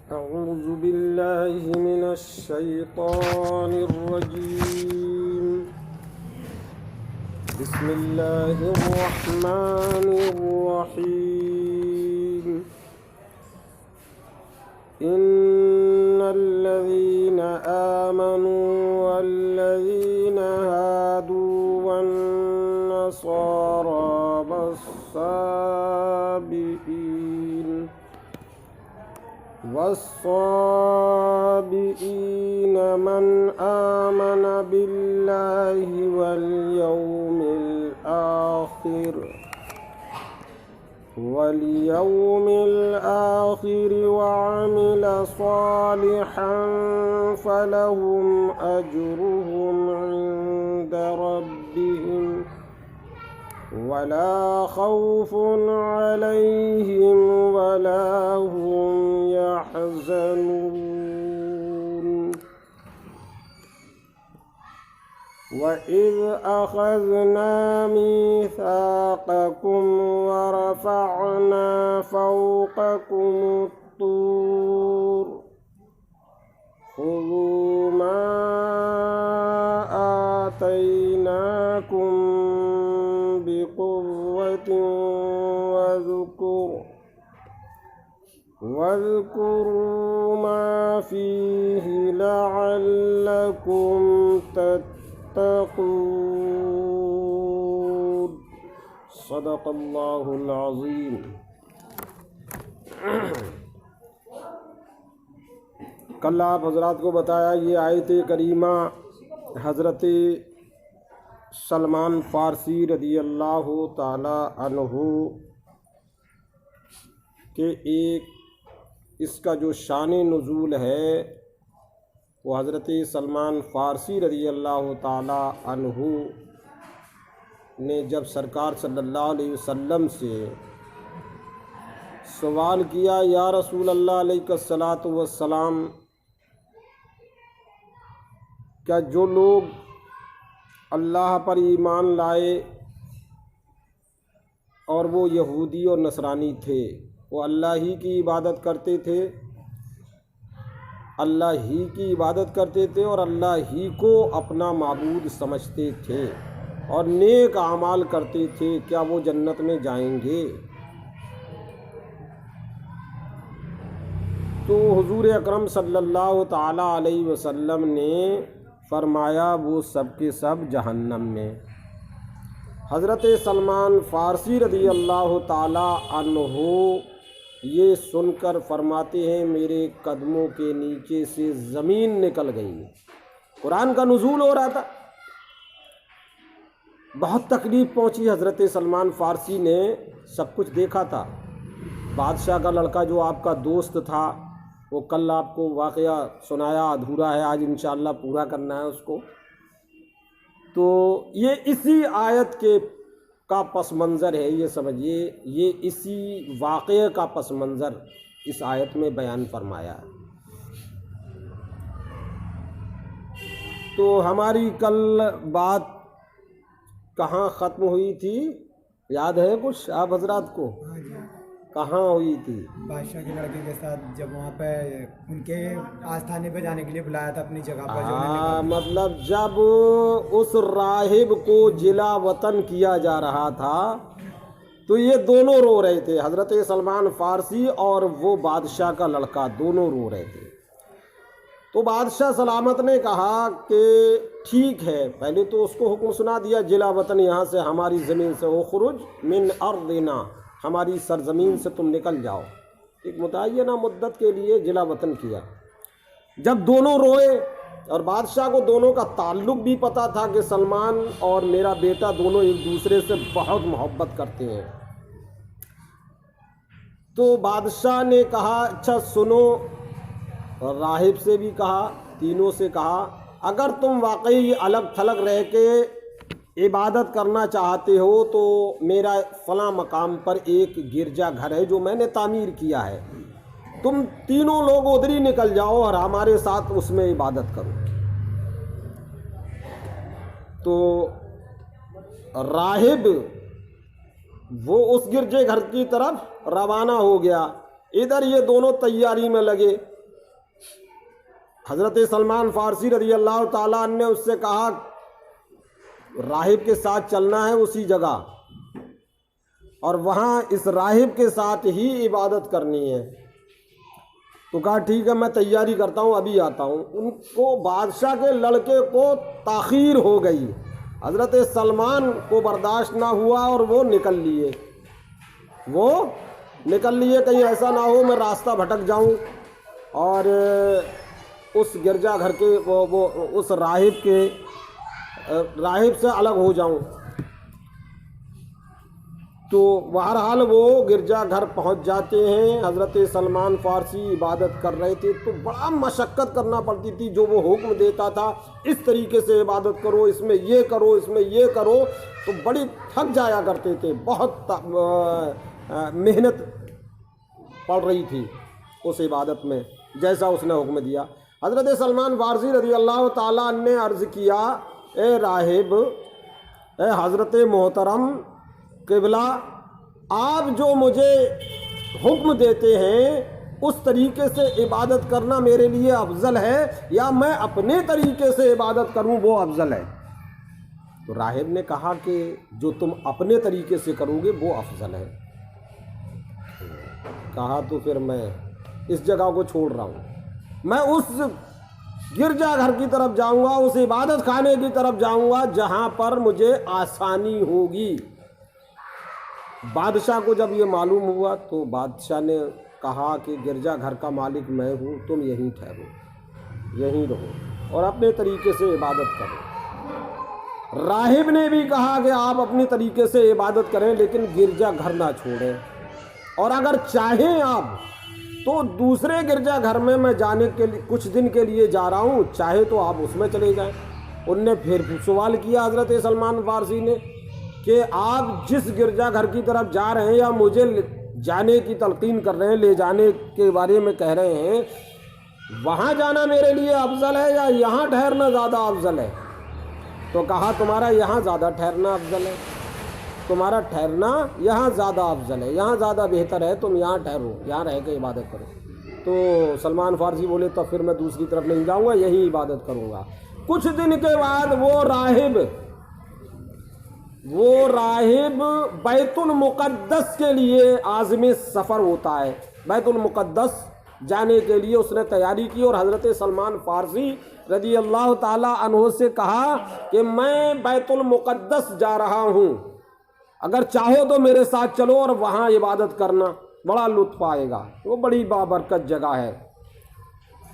أعوذ بالله من الشيطان الرجيم. بسم الله الرحمن الرحيم. إن الذين آمنوا والذين هادوا والنصارى والصابئين من آمن بالله واليوم الآخر وعمل صالحا فلهم أجرهم عند ربهم ولا خوف عليهم ولا هم يحزنون. وإذ أخذنا ميثاقكم ورفعنا فوقكم الطور خذوا ما آتيناكم بقوة واذكروا ما فيه لعلكم تتقون. صدق اللہ العظیم. کل آپ حضرات کو بتایا یہ آیت کریمہ حضرت سلمان فارسی رضی اللہ تعالی عنہ کہ ایک اس کا جو شان نزول ہے وہ حضرت سلمان فارسی رضی اللہ تعالی عنہ نے جب سرکار صلی اللہ علیہ وسلم سے سوال کیا یا رسول اللہ علیہ الصلاۃ والسلام، کیا جو لوگ اللہ پر ایمان لائے اور وہ یہودی اور نصرانی تھے، وہ اللہ ہی کی عبادت کرتے تھے، اللہ ہی کی عبادت کرتے تھے اور اللہ ہی کو اپنا معبود سمجھتے تھے اور نیک اعمال کرتے تھے، کیا وہ جنت میں جائیں گے؟ تو حضور اکرم صلی اللہ تعالی علیہ وسلم نے فرمایا وہ سب کے سب جہنم میں. حضرت سلمان فارسی رضی اللہ تعالی عنہ یہ سن کر فرماتے ہیں میرے قدموں کے نیچے سے زمین نکل گئی. قرآن کا نزول ہو رہا تھا، بہت تکلیف پہنچی. حضرت سلمان فارسی نے سب کچھ دیکھا تھا. بادشاہ کا لڑکا جو آپ کا دوست تھا وہ کل آپ کو واقعہ سنایا، ادھورا ہے، آج انشاءاللہ پورا کرنا ہے اس کو. تو یہ اسی آیت کا پس منظر ہے، یہ سمجھیے یہ اسی واقعے کا پس منظر اس آیت میں بیان فرمایا ہے. تو ہماری کل بات کہاں ختم ہوئی تھی یاد ہے کچھ آپ حضرات کو؟ کہاں ہوئی تھی؟ بادشاہ کے لڑکے کے ساتھ جب وہاں پہ ان کے آستانے پہ جانے کے لیے بلایا تھا اپنی جگہ پر. مطلب جب اس راہب کو جلا وطن کیا جا رہا تھا تو یہ دونوں رو رہے تھے، حضرت سلمان فارسی اور وہ بادشاہ کا لڑکا دونوں رو رہے تھے. تو بادشاہ سلامت نے کہا کہ ٹھیک ہے، پہلے تو اس کو حکم سنا دیا جلا وطن یہاں سے ہماری زمین سے، اخرج من ارضنا، ہماری سرزمین سے تم نکل جاؤ. ایک متعینہ مدت کے لیے جلا وطن کیا. جب دونوں روئے اور بادشاہ کو دونوں کا تعلق بھی پتہ تھا کہ سلمان اور میرا بیٹا دونوں ایک دوسرے سے بہت محبت کرتے ہیں، تو بادشاہ نے کہا اچھا سنو، راہب سے بھی کہا، تینوں سے کہا اگر تم واقعی الگ تھلگ رہ کے عبادت کرنا چاہتے ہو تو میرا فلاں مقام پر ایک گرجا گھر ہے جو میں نے تعمیر کیا ہے، تم تینوں لوگ ادھر ہی نکل جاؤ اور ہمارے ساتھ اس میں عبادت کرو. تو راہب وہ اس گرجے گھر کی طرف روانہ ہو گیا. ادھر یہ دونوں تیاری میں لگے حضرت سلمان فارسی رضی اللہ تعالیٰ عنہ نے اس سے کہا راہب کے ساتھ چلنا ہے اسی جگہ، اور وہاں اس راہب کے ساتھ ہی عبادت کرنی ہے۔ تو کہا ٹھیک ہے میں تیاری کرتا ہوں، ابھی آتا ہوں۔ ان کو بادشاہ کے لڑکے کو تاخیر ہو گئی، حضرت سلمان کو برداشت نہ ہوا اور وہ نکل لیے کہیں ایسا نہ ہو میں راستہ بھٹک جاؤں اور اس گرجا گھر کے وہ اس راہب سے الگ ہو جاؤں۔ تو بہرحال وہ گرجا گھر پہنچ جاتے ہیں۔ حضرت سلمان فارسی عبادت کر رہے تھے تو بڑا مشقت کرنا پڑتی تھی، جو وہ حکم دیتا تھا اس طریقے سے عبادت کرو، اس میں یہ کرو، اس میں یہ کرو، تو بڑی تھک جایا کرتے تھے، بہت محنت پڑ رہی تھی اس عبادت میں جیسا اس نے حکم دیا۔ حضرت سلمان فارسی رضی اللہ تعالیٰ عنہ نے عرض کیا اے راہب، اے حضرت محترم قبلہ، آپ جو مجھے حکم دیتے ہیں اس طریقے سے عبادت کرنا میرے لیے افضل ہے یا میں اپنے طریقے سے عبادت کروں وہ افضل ہے؟ تو راہب نے کہا کہ جو تم اپنے طریقے سے کرو گے وہ افضل ہے۔ کہا تو پھر میں اس جگہ کو چھوڑ رہا ہوں، میں اس گرجا گھر کی طرف جاؤں گا، اس عبادت خانے کی طرف جاؤں گا جہاں پر مجھے آسانی ہوگی۔ بادشاہ کو جب یہ معلوم ہوا تو بادشاہ نے کہا کہ گرجا گھر کا مالک میں ہوں، تم یہیں ٹھہرو، یہیں رہو اور اپنے طریقے سے عبادت کرو۔ راہب نے بھی کہا کہ آپ اپنے طریقے سے عبادت کریں لیکن گرجا گھر نہ چھوڑیں، اور اگر چاہیں آپ تو دوسرے گرجا گھر میں جانے کے لیے کچھ دن کے لیے جا رہا ہوں، چاہے تو آپ اس میں چلے جائیں۔ ان نے پھر سوال کیا حضرت سلمان فارسی نے کہ آپ جس گرجا گھر کی طرف جا رہے ہیں یا مجھے جانے کی تلقین کر رہے ہیں، لے جانے کے بارے میں کہہ رہے ہیں، وہاں جانا میرے لیے افضل ہے یا یہاں ٹھہرنا زیادہ افضل ہے؟ تو کہا تمہارا یہاں زیادہ ٹھہرنا افضل ہے، تمہارا ٹھہرنا یہاں زیادہ افضل ہے، یہاں زیادہ بہتر ہے، تم یہاں ٹھہرو، یہاں رہ کے عبادت کرو۔ تو سلمان فارسی بولے تو پھر میں دوسری طرف نہیں جاؤں گا، یہی عبادت کروں گا۔ کچھ دن کے بعد وہ راہب بیت المقدس کے لیے عازم سفر ہوتا ہے، بیت المقدس جانے کے لیے اس نے تیاری کی، اور حضرت سلمان فارسی رضی اللہ تعالی عنہ سے کہا کہ میں بیت المقدس جا رہا ہوں، اگر چاہو تو میرے ساتھ چلو اور وہاں عبادت کرنا، بڑا لطف آئے گا، وہ بڑی بابرکت جگہ ہے۔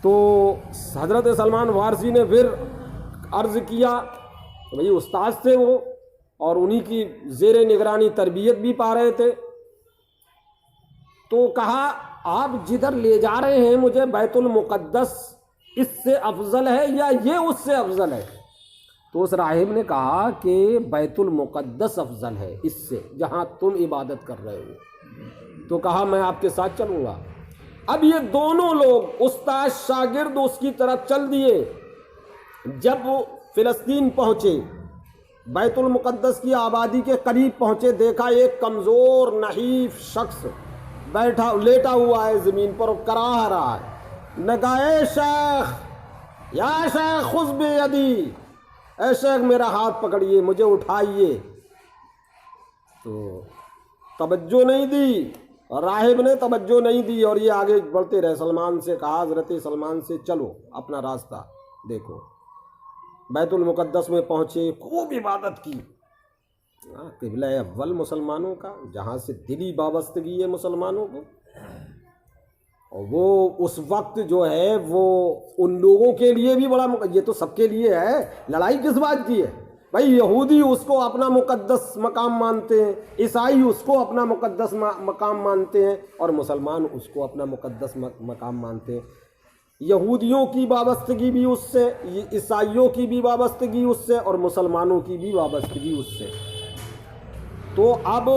تو حضرت سلمان فارسی نے پھر عرض کیا، بھئی استاد تھے وہ اور انہی کی زیر نگرانی تربیت بھی پا رہے تھے، تو کہا آپ جدھر لے جا رہے ہیں مجھے بیت المقدس اس سے افضل ہے یا یہ اس سے افضل ہے؟ تو اس راہب نے کہا کہ بیت المقدس افضل ہے اس سے جہاں تم عبادت کر رہے ہو۔ تو کہا میں آپ کے ساتھ چلوں گا۔ اب یہ دونوں لوگ استاد شاگرد اس کی طرف چل دیے۔ جب وہ فلسطین پہنچے، بیت المقدس کی آبادی کے قریب پہنچے، دیکھا ایک کمزور نحیف شخص لیٹا ہوا ہے زمین پر اور کراہ رہا ہے۔ نے کہا اے شیخ، یا شیخ خذ بیدی، اے شیخ میرا ہاتھ پکڑیے، مجھے اٹھائیے۔ تو توجہ نہیں دی، راہب نے توجہ نہیں دی اور یہ آگے بڑھتے رہے۔ سلمان سے کہا، حضرت سلمان سے چلو اپنا راستہ دیکھو۔ بیت المقدس میں پہنچے، خوب عبادت کی، قبلہ اول مسلمانوں کا، جہاں سے دلی وابستگی ہے مسلمانوں کو، اور وہ اس وقت جو ہے وہ ان لوگوں کے لیے بھی بڑا، یہ تو سب کے لیے ہے، لڑائی کس بات کی ہے بھائی؟ یہودی اس کو اپنا مقدس مقام مانتے ہیں، عیسائی اس کو اپنا مقدس مقام مانتے ہیں، اور مسلمان اس کو اپنا مقدس مقام مانتے ہیں۔ یہودیوں کی وابستگی بھی اس سے، عیسائیوں کی بھی وابستگی اس سے، اور مسلمانوں کی بھی وابستگی اس سے۔ تو اب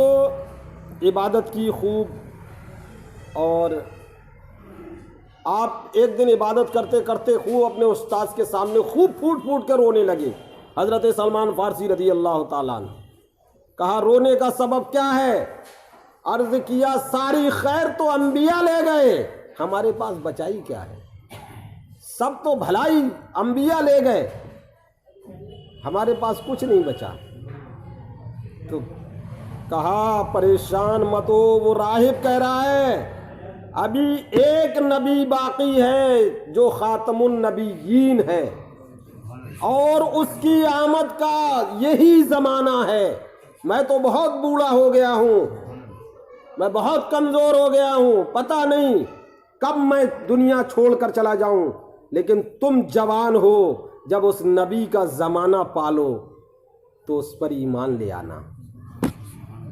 عبادت کی خوب، اور آپ ایک دن عبادت کرتے کرتے خوب اپنے استاذ کے سامنے خوب پھوٹ پھوٹ کے رونے لگے۔ حضرت سلمان فارسی رضی اللہ تعالیٰ عنہ کہا رونے کا سبب کیا ہے؟ عرض کیا ساری خیر تو انبیاء لے گئے، ہمارے پاس بچائی کیا ہے؟ سب تو بھلائی انبیاء لے گئے، ہمارے پاس کچھ نہیں بچا۔ تو کہا پریشان مت ہو، وہ راہب کہہ رہا ہے ابھی ایک نبی باقی ہے جو خاتم النبیین ہے، اور اس کی آمد کا یہی زمانہ ہے۔ میں تو بہت بوڑھا ہو گیا ہوں، میں بہت کمزور ہو گیا ہوں، پتہ نہیں کب میں دنیا چھوڑ کر چلا جاؤں، لیکن تم جوان ہو، جب اس نبی کا زمانہ پالو تو اس پر ایمان لے آنا،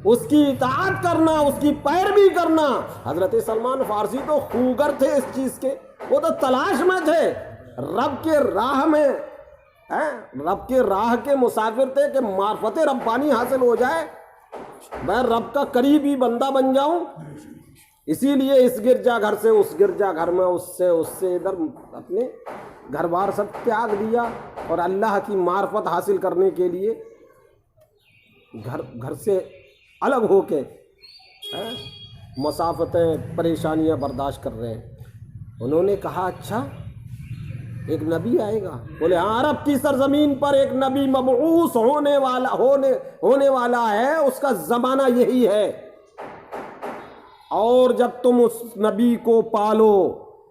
اس کی اطاعت کرنا، اس کی پیروی کرنا۔ حضرت سلمان فارسی تو خوگر تھے اس چیز کے، وہ تو تلاش میں تھے، رب کے راہ میں، رب کے راہ کے مسافر تھے کہ معرفت ربانی حاصل ہو جائے، میں رب کا قریبی بندہ بن جاؤں۔ اسی لیے اس گرجا گھر سے اس گرجا گھر میں، اس سے ادھر اپنے گھر بار سب تیاگ دیا، اور اللہ کی معرفت حاصل کرنے کے لیے گھر سے الگ ہو کے مسافتیں پریشانیاں برداشت کر رہے ہیں۔ انہوں نے کہا اچھا ایک نبی آئے گا؟ بولے ہاں، عرب کی سرزمین پر ایک نبی مبعوث ہونے والا ہے، اس کا زمانہ یہی ہے، اور جب تم اس نبی کو پالو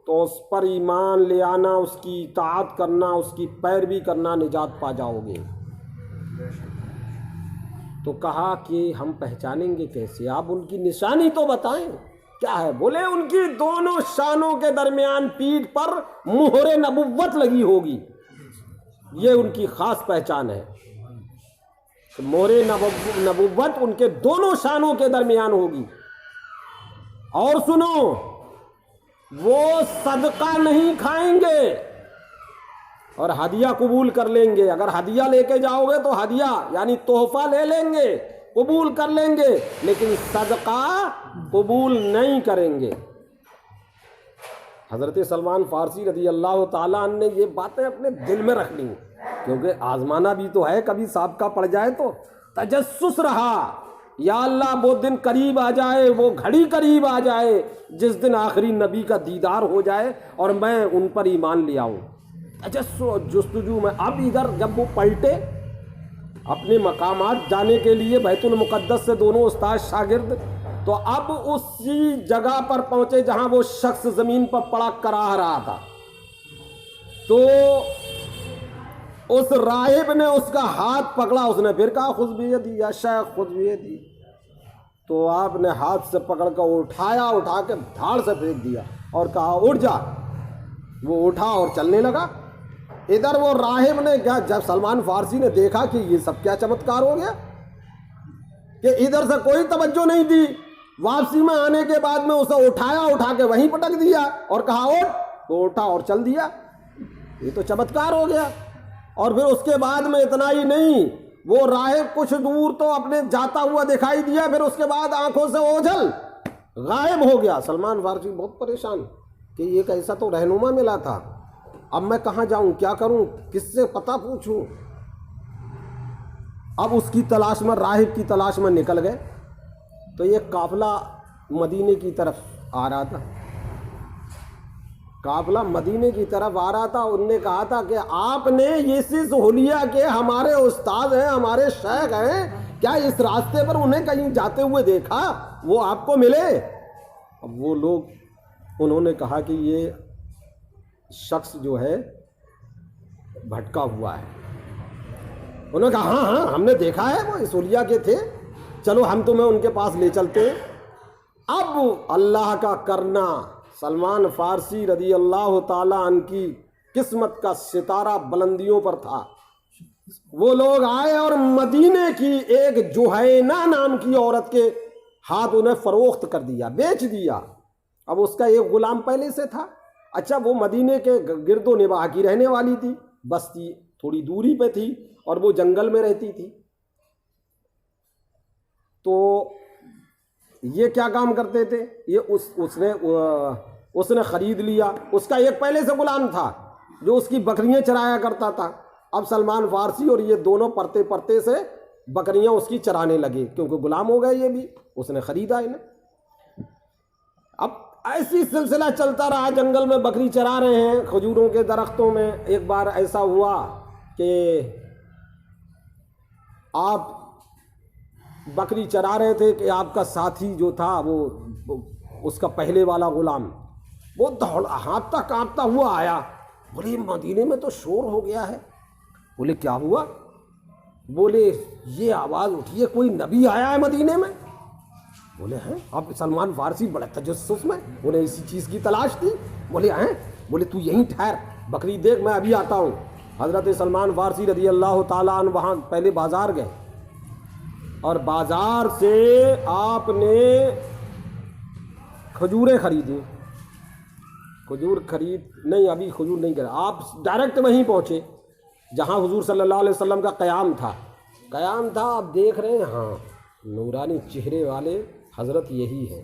تو اس پر ایمان لے آنا، اس کی اطاعت کرنا، اس کی پیروی کرنا، نجات پا جاؤ گے۔ تو کہا کہ ہم پہچانیں گے کیسے؟ آپ ان کی نشانی تو بتائیں کیا ہے؟ بولے ان کی دونوں شانوں کے درمیان پیٹھ پر مہر نبوت لگی ہوگی، یہ ان کی خاص پہچان ہے۔ مہر نبوت ان کے دونوں شانوں کے درمیان ہوگی۔ اور سنو، وہ صدقہ نہیں کھائیں گے اور ہدیہ قبول کر لیں گے۔ اگر ہدیہ لے کے جاؤ گے تو ہدیہ یعنی تحفہ لے لیں گے، قبول کر لیں گے، لیکن صدقہ قبول نہیں کریں گے۔ حضرت سلمان فارسی رضی اللہ تعالیٰ عنہ نے یہ باتیں اپنے دل میں رکھ لیں، کیونکہ آزمانا بھی تو ہے، کبھی سابقہ پڑ جائے تو تجسس رہا۔ یا اللہ وہ دن قریب آ جائے، وہ گھڑی قریب آ جائے جس دن آخری نبی کا دیدار ہو جائے اور میں ان پر ایمان لے آؤں۔ جستجو میں اب ادھر جب وہ پلٹے اپنے مقامات جانے کے لیے بیت المقدس سے دونوں استاد شاگرد، تو اب اسی جگہ پر پہنچے جہاں وہ شخص زمین پر پڑا کراہ رہا تھا۔ تو اس راہب نے اس کا ہاتھ پکڑا، اس نے پھر کہا خذ بیدی یا شیخ خذ بیدی، تو آپ نے ہاتھ سے پکڑ کر اٹھا کے دھاڑ سے پھینک دیا اور کہا اٹھ جا۔ وہ اٹھا اور چلنے لگا۔ ادھر وہ راہب نے کیا، جب سلمان فارسی نے دیکھا کہ یہ سب کیا چمتکار ہو گیا، کہ ادھر سے کوئی توجہ نہیں دی، واپسی میں آنے کے بعد میں اسے اٹھا کے وہیں پٹک دیا اور کہا اٹھ، وہ اٹھا اور چل دیا، یہ تو چمتکار ہو گیا۔ اور پھر اس کے بعد میں اتنا ہی نہیں، وہ راہب کچھ دور تو اپنے جاتا ہوا دکھائی دیا، پھر اس کے بعد آنکھوں سے اوجھل غائب ہو گیا۔ سلمان فارسی بہت پریشان کہ یہ کیسا تو رہنما ملا تھا، اب میں کہاں جاؤں، کیا کروں، کس سے پتہ پوچھوں۔ اب اس کی تلاش میں، راہب کی تلاش میں نکل گئے، تو یہ قافلہ مدینے کی طرف آ رہا تھا، انہوں نے کہا تھا کہ آپ نے یہ چیز حلیہ کے ہمارے استاد ہیں، ہمارے شیخ ہیں، کیا اس راستے پر انہیں کہیں جاتے ہوئے دیکھا، وہ آپ کو ملے؟ اب وہ لوگ، انہوں نے کہا کہ یہ شخص جو ہے بھٹکا ہوا ہے۔ انہوں نے کہا ہاں ہم نے دیکھا ہے، وہ اس حلیہ کے تھے، چلو ہم تمہیں ان کے پاس لے چلتے ہیں۔ اب اللہ کا کرنا، سلمان فارسی رضی اللہ تعالیٰ عنہ کی قسمت کا ستارہ بلندیوں پر تھا۔ وہ لوگ آئے اور مدینے کی ایک جوہینہ نام کی عورت کے ہاتھ انہیں فروخت کر دیا، بیچ دیا۔ اب اس کا ایک غلام پہلے سے تھا، اچھا وہ مدینے کے گرد و نواح کی رہنے والی تھی، بستی تھوڑی دوری پہ تھی اور وہ جنگل میں رہتی تھی۔ تو یہ کیا کام کرتے تھے، یہ اس نے خرید لیا۔ اس کا ایک پہلے سے غلام تھا جو اس کی بکریاں چرایا کرتا تھا۔ اب سلمان فارسی اور یہ دونوں پرتے پرتے سے بکریاں اس کی چرانے لگے، کیونکہ غلام ہو گئے یہ بھی، اس نے خریدا انہیں۔ اب ایسی سلسلہ چلتا رہا، جنگل میں بکری چرا رہے ہیں کھجوروں کے درختوں میں. ایک بار ایسا ہوا کہ آپ بکری چرا رہے تھے کہ آپ کا ساتھی جو تھا وہ اس کا پہلے والا غلام وہ ہانپتا کانپتا ہوا آیا. بولے مدینے میں تو شور ہو گیا ہے. بولے کیا ہوا؟ بولے یہ آواز اٹھی ہے کوئی نبی آیا ہے مدینے میں. بولے ہیں آپ سلمان فارسی بڑے تجسس میں. بولے اسی چیز کی تلاش تھی. بولے ہیں. بولے تو یہیں ٹھہر بکری دیکھ میں ابھی آتا ہوں. حضرت سلمان فارسی رضی اللہ تعالیٰ عنہ وہاں پہلے بازار گئے اور بازار سے آپ نے کھجوریں خریدی. کھجور ابھی کھجور نہیں کرا. آپ ڈائریکٹ وہیں پہنچے جہاں حضور صلی اللہ علیہ وسلم کا قیام تھا. آپ دیکھ رہے ہیں ہاں نورانی چہرے والے حضرت یہی ہیں.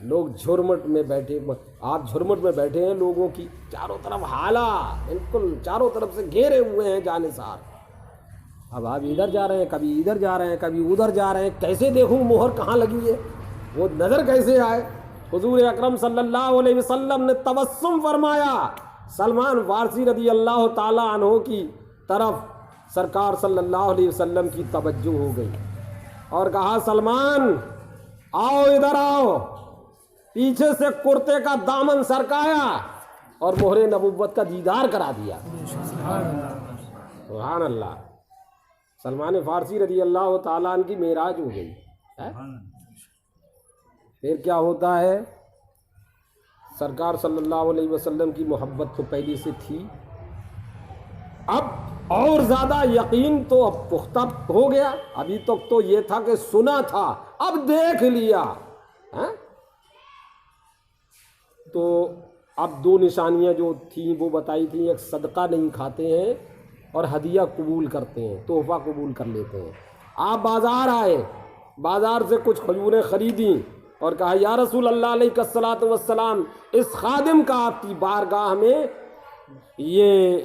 لوگ جھرمٹ میں بیٹھے، آپ جھرمٹ میں بیٹھے ہیں، لوگوں کی چاروں طرف حالہ بالکل چاروں طرف سے گھیرے ہوئے ہیں جانثار. اب آپ ادھر جا رہے ہیں، کبھی ادھر جا رہے ہیں، کبھی ادھر جا رہے ہیں. کیسے دیکھوں مہر کہاں لگی ہے، وہ نظر کیسے آئے. حضور اکرم صلی اللہ علیہ وسلم نے تبسم فرمایا. سلمان فارسی رضی اللہ تعالیٰ عنہ کی طرف سرکار صلی اللہ علیہ وسلم کی توجہ ہو گئی اور کہا سلمان آؤ ادھر آؤ. پیچھے سے کرتے کا دامن سرکایا اور مہر نبوت کا دیدار کرا دیا. سبحان اللہ. سلمان فارسی رضی اللہ تعالیٰ عنہ کی معراج ہو گئی. پھر کیا ہوتا ہے، سرکار صلی اللہ علیہ وسلم کی محبت تو پہلے سے تھی، اب اور زیادہ یقین تو اب پختہ ہو گیا. ابھی تک تو یہ تھا کہ سنا تھا، اب دیکھ لیا. تو اب دو نشانیاں جو تھیں وہ بتائی تھیں، ایک صدقہ نہیں کھاتے ہیں اور ہدیہ قبول کرتے ہیں، تحفہ قبول کر لیتے ہیں. آپ بازار آئے، بازار سے کچھ کھجوریں خریدیں اور کہا یا رسول اللہ علیہ الصلوۃ والسلام اس خادم کا آپ کی بارگاہ میں یہ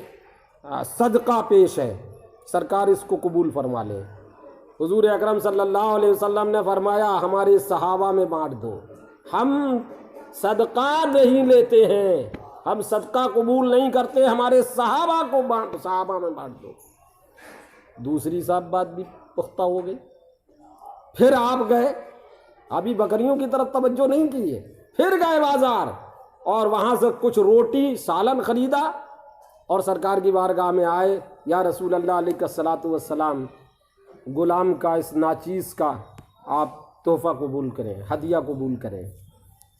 صدقہ پیش ہے، سرکار اس کو قبول فرما لیں. حضور اکرم صلی اللہ علیہ وسلم نے فرمایا ہمارے صحابہ میں بانٹ دو. ہم صدقہ نہیں لیتے ہیں، ہم صدقہ قبول نہیں کرتے، ہمارے صحابہ میں بانٹ دو. دوسری صاحب بات بھی پختہ ہو گئی. پھر آپ گئے، ابھی بکریوں کی طرف توجہ نہیں کی ہے، پھر گئے بازار اور وہاں سے کچھ روٹی سالن خریدا اور سرکار کی بارگاہ میں آئے. یا رسول اللہ علیہ الصلوۃ والسلام غلام کا اس ناچیز کا آپ تحفہ قبول کریں، ہدیہ قبول کریں.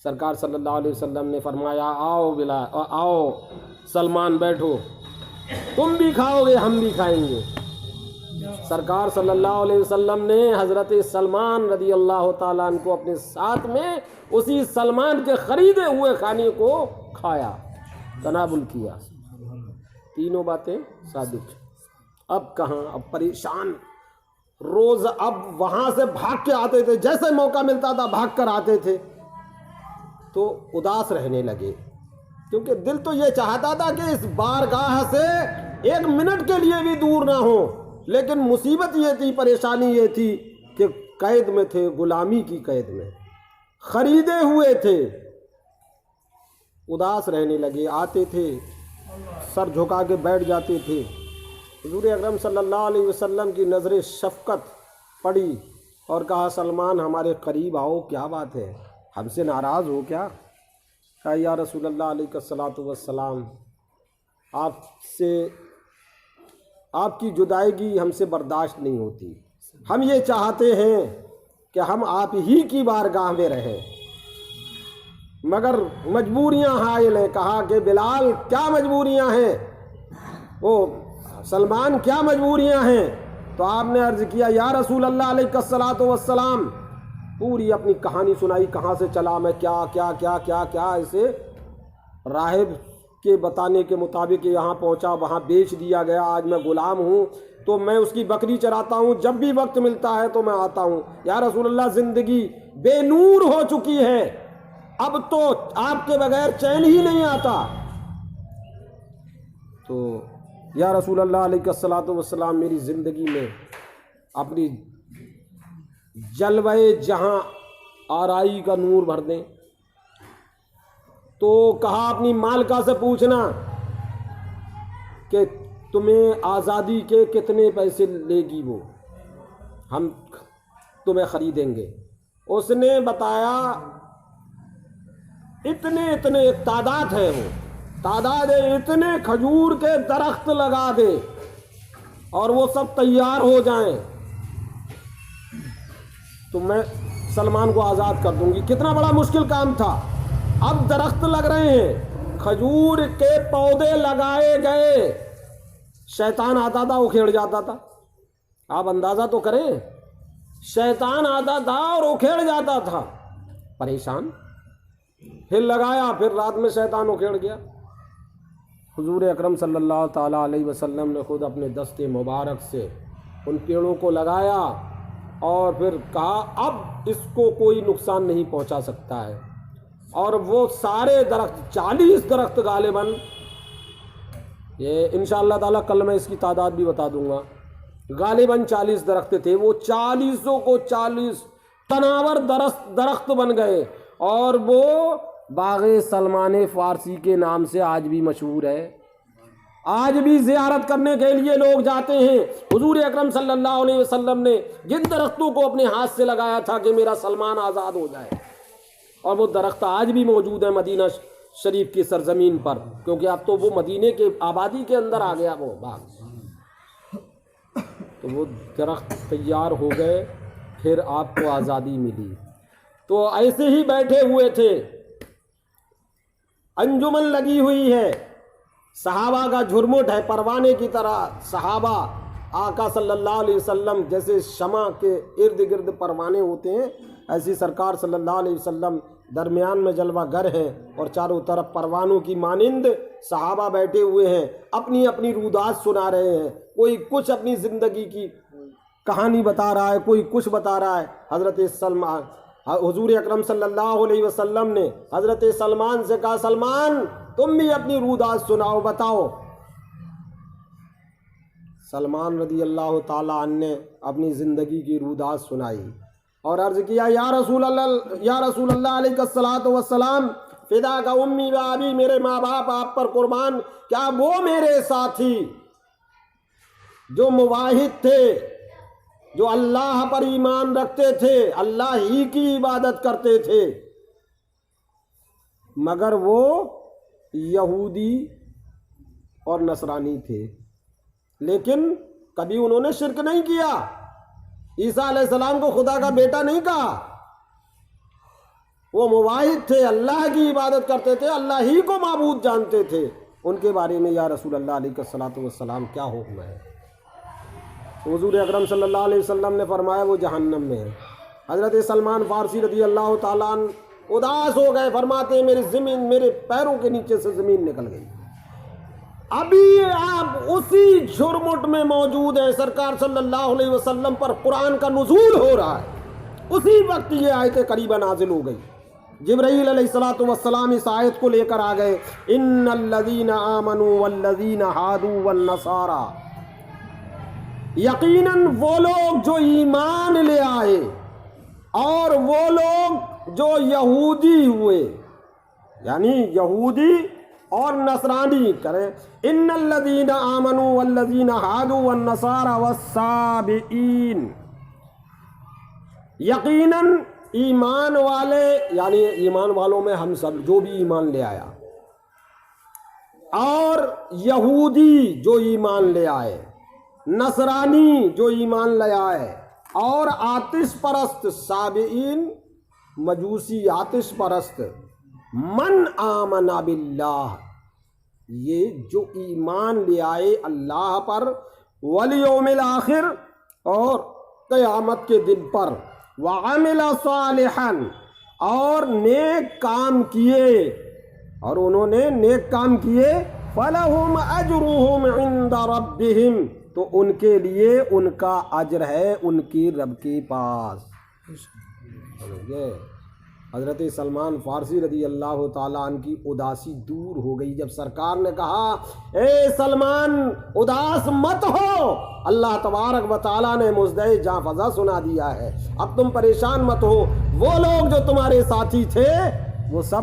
سرکار صلی اللہ علیہ وسلم نے فرمایا آؤ سلمان بیٹھو، تم بھی کھاؤ گے ہم بھی کھائیں گے. سرکار صلی اللہ علیہ وسلم نے حضرت سلمان رضی اللہ تعالیٰ عنہ کو اپنے ساتھ میں اسی سلمان کے خریدے ہوئے کھانے کو کھایا، تناول کیا. تینوں باتیں صادق. اب کہاں، اب پریشان. روز اب وہاں سے بھاگ کے آتے تھے، جیسے موقع ملتا تھا بھاگ کر آتے تھے. تو اداس رہنے لگے کیونکہ دل تو یہ چاہتا تھا کہ اس بارگاہ سے ایک منٹ کے لیے بھی دور نہ ہو، لیکن مصیبت یہ تھی، پریشانی یہ تھی کہ قید میں تھے، غلامی کی قید میں خریدے ہوئے تھے. اداس رہنے لگے. آتے تھے سر جھکا کے بیٹھ جاتے تھے. حضور اکرم صلی اللہ علیہ وسلم کی نظر شفقت پڑی اور کہا سلمان ہمارے قریب آؤ، کیا بات ہے، ہم سے ناراض ہو کیا؟ کہا یا رسول اللہ علیہ الصلوۃ والسلام آپ کی جدائیگی ہم سے برداشت نہیں ہوتی. ہم یہ چاہتے ہیں کہ ہم آپ ہی کی بارگاہ میں رہیں، مگر مجبوریاں حائل ہیں. کہا کہ بلال کیا مجبوریاں ہیں، وہ سلمان کیا مجبوریاں ہیں؟ تو آپ نے عرض کیا یا رسول اللہ علیہ الصلوۃ والسلام، پوری اپنی کہانی سنائی، کہاں سے چلا میں، کیا کیا کیا کیا کیا ایسے راہب کے بتانے کے مطابق یہاں پہنچا، وہاں بیچ دیا گیا، آج میں غلام ہوں تو میں اس کی بکری چراتا ہوں، جب بھی وقت ملتا ہے تو میں آتا ہوں. یا رسول اللہ زندگی بے نور ہو چکی ہے، اب تو آپ کے بغیر چین ہی نہیں آتا. تو یا رسول اللہ علیہ الصلوۃ والسلام میری زندگی میں اپنی جلوہ جہاں آرائی کا نور بھر دیں. تو کہا اپنی مالکہ سے پوچھنا کہ تمہیں آزادی کے کتنے پیسے لے گی وہ، ہم تمہیں خریدیں گے۔ اس نے بتایا اتنے تعداد ہے، وہ تعداد ہے، اتنے کھجور کے درخت لگا دے اور وہ سب تیار ہو جائیں تو میں سلمان کو آزاد کر دوں گی۔ کتنا بڑا مشکل کام تھا۔ اب درخت لگ رہے ہیں، کھجور کے پودے لگائے گئے، شیطان آتا تھا اکھیڑ جاتا تھا۔ آپ اندازہ تو کریں، شیطان آتا تھا اور اکھیڑ جاتا تھا، پریشان۔ پھر لگایا، پھر رات میں شیطان اکھیڑ گیا۔ حضور اکرم صلی اللہ تعالیٰ علیہ وسلم نے خود اپنے دست مبارک سے ان پیڑوں کو لگایا اور پھر کہا اب اس کو کوئی نقصان نہیں پہنچا سکتا ہے۔ اور وہ سارے درخت، 40 درخت غالباً، یہ انشاءاللہ تعالیٰ کل میں اس کی تعداد بھی بتا دوں گا، غالباً 40 درخت تھے، وہ 40 کو 40 تناور درخت بن گئے اور وہ باغ سلمان فارسی کے نام سے آج بھی مشہور ہے۔ آج بھی زیارت کرنے کے لیے لوگ جاتے ہیں۔ حضور اکرم صلی اللہ علیہ وسلم نے جن درختوں کو اپنے ہاتھ سے لگایا تھا کہ میرا سلمان آزاد ہو جائے، اور وہ درخت آج بھی موجود ہیں مدینہ شریف کی سرزمین پر، کیونکہ اب تو وہ مدینے کے آبادی کے اندر آ گیا وہ باغ۔ تو وہ درخت تیار ہو گئے، پھر آپ کو آزادی ملی۔ تو ایسے ہی بیٹھے ہوئے تھے، انجمن لگی ہوئی ہے، صحابہ کا جھرمٹ ہے پروانے کی طرح۔ صحابہ آقا صلی اللہ علیہ وسلم جیسے شمع کے ارد گرد پروانے ہوتے ہیں، ایسی سرکار صلی اللہ علیہ وسلم درمیان میں جلوہ گر ہیں اور چاروں طرف پروانوں کی مانند صحابہ بیٹھے ہوئے ہیں، اپنی اپنی رودات سنا رہے ہیں۔ کوئی کچھ اپنی زندگی کی کہانی بتا رہا ہے، کوئی کچھ بتا رہا ہے۔ حضرت سلمان، حضور اکرم صلی اللہ علیہ وسلم نے حضرت سلمان سے کہا سلمان تم بھی اپنی رودات سناؤ، بتاؤ۔ سلمان رضی اللہ تعالیٰ عنہ نے اپنی زندگی کی رودات سنائی اور عرض کیا یا رسول اللہ علیہ الصلوۃ والسلام، فدا کا امی و ابی، میرے ماں باپ آپ پر قربان، کیا وہ میرے ساتھی جو موحد تھے، جو اللہ پر ایمان رکھتے تھے، اللہ ہی کی عبادت کرتے تھے، مگر وہ یہودی اور نصرانی تھے، لیکن کبھی انہوں نے شرک نہیں کیا، عیسیٰ علیہ السلام کو خدا کا بیٹا نہیں کہا، وہ موحد تھے، اللہ کی عبادت کرتے تھے، اللہ ہی کو معبود جانتے تھے، ان کے بارے میں یا رسول اللہ علیہ الصلوۃ والسلام کیا حکم ہے؟ حضور اکرم صلی اللہ علیہ وسلم نے فرمایا وہ جہنم میں ہے۔ حضرت سلمان فارسی رضی اللہ تعالیٰ عنہ اداس ہو گئے، فرماتے ہیں میری زمین میرے پیروں کے نیچے سے زمین نکل گئی۔ ابھی آپ اسی جھرمٹ میں موجود ہیں، سرکار صلی اللہ علیہ وسلم پر قرآن کا نزول ہو رہا ہے، اسی وقت یہ آیت قریبا نازل ہو گئی۔ جبرائیل علیہ الصلوۃ والسلام اس آیت کو لے کر آ گئے، ان الذین آمنوا والذین ہادوا والنصارى، یقیناً وہ لوگ جو ایمان لے آئے اور وہ لوگ جو یہودی ہوئے، یعنی یہودی اور نصرانی کریں، ان الذین آمنوا والذین ہادوا والنصارى والسابئین، یقیناً ایمان والے، یعنی ایمان والوں میں ہم سب جو بھی ایمان لے آیا، اور یہودی جو ایمان لے آئے، نصرانی جو ایمان لے آئے، اور آتش پرست سابئین، مجوسی آتش پرست، من آمن باللہ، یہ جو ایمان لے آئے اللہ پر، والیوم الآخر، اور قیامت کے دن پر، وعمل صالحا، اور نیک کام کیے، اور انہوں نے نیک کام کیے، فلہم اجرہم عند ربہم، تو ان کے لیے ان کا اجر ہے ان کی رب کے پاس۔ حضرت سلمان فارسی رضی اللہ تعالیٰ عنہ کی اداسی دور ہو گئی جب سرکار نے کہا اے سلمان اداس مت ہو، اللہ تبارک و تعالیٰ نے مزدہ جاں فضا سنا دیا ہے، اب تم پریشان مت ہو، وہ لوگ جو تمہارے ساتھی تھے وہ سب